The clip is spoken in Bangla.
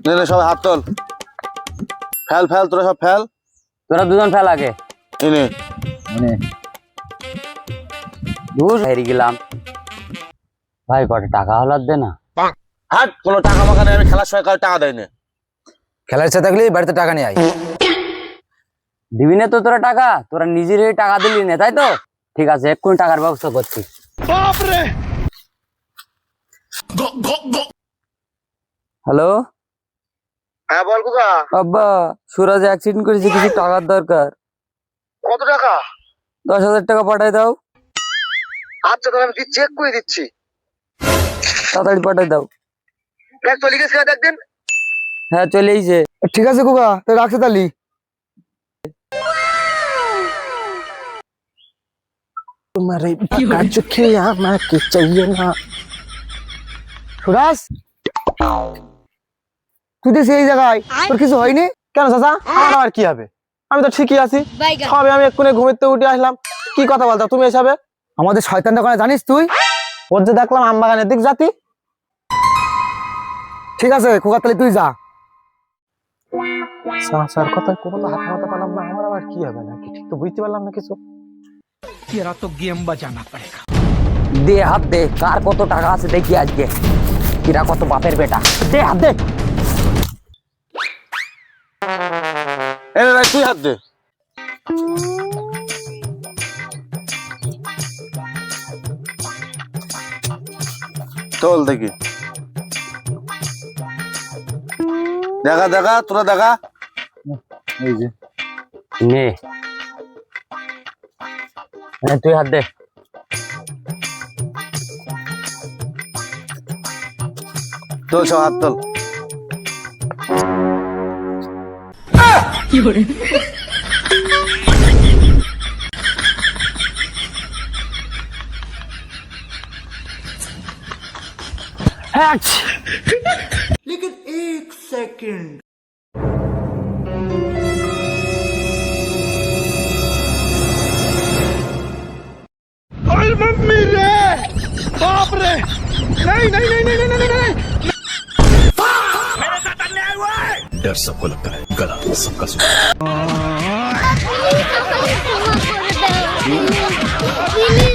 নে নে সবাই হাত তোল। ফেল ফেল তোরা সব ফেল। তোরা দুজন ফেল আগে। এনে দূর হেরে গেলাম। ভাই কটা টাকা হলো দে না। হাট, কোনো টাকা মাকা নেই, আমি খেলার সময় কারো টাকা দেয় না। খেলার ইচ্ছা থাকলে বাড়িতে টাকা নিয়ে আয়। দিবি না তো তোরা টাকা, তোরা নিজের টাকা দিলি না তাই তো? ঠিক আছে, এক্ষুনি টাকার ব্যবস্থা করছি। হ্যালো হ্যাঁ বল কুকা। আব্বা, সুরাজ অ্যাক্সিডেন্ট করেছে, কিছু টাকার দরকার। কত টাকা? 10,000 টাকা পাঠাই দাও। আচ্ছা তাহলে আমি দিচ্ছি, এক্ষুনি দিচ্ছি। তাড়াতাড়ি পাঠাই দাও। দেখ চলে গেছে একদিন। হ্যাঁ চলে এসেছে। ঠিক আছে কুকা, তুই রাখছে তালি। তোমারে চোখে আমাকে চাইয়ে না। সুরাজ, তুই তো সেই জায়গায়, তোর কিছু হয়নি কেন? চাচা আমার আর কি হবে, আমি তো ঠিকই আছি। সবে আমি এক্ষুনি ঘুমিতে উঠে আসলাম। কি কথা বলতো তুমি এসবে? আমাদের শয়তান দোকানে জানিস তুই? ওর যে দেখলাম আমবাগানের দিক জাতি। ঠিক আছে কুকা, তাহলে তুই যা। চাচার কথা কোনো তো হাত মাথা পারলাম না, আমার আবার কি হবে নাকি ঠিক তো বুঝতে পারলাম না কিছু। तेरा तो गेम बजाना पड़ेगा। দে হাত দে, কার কত টাকা আছে দেখি আজকে। কিরা কত বাপের বেটা, দে হাত দে। এনে রাখ, তুই হাত দে। চল দেখি, দেখা দেখা তোরা দেখা। এই যে নে তুই হাত দে। তোল সব হাত তোল। लेकिन एक सेकंड। अरे मम्मी रे, बाप रे, नहीं नहीं नहीं नहीं नहीं नहीं। मेरे साथ अन्याय हुआ है। डर सबको लगता है, गला सबका सुनता है।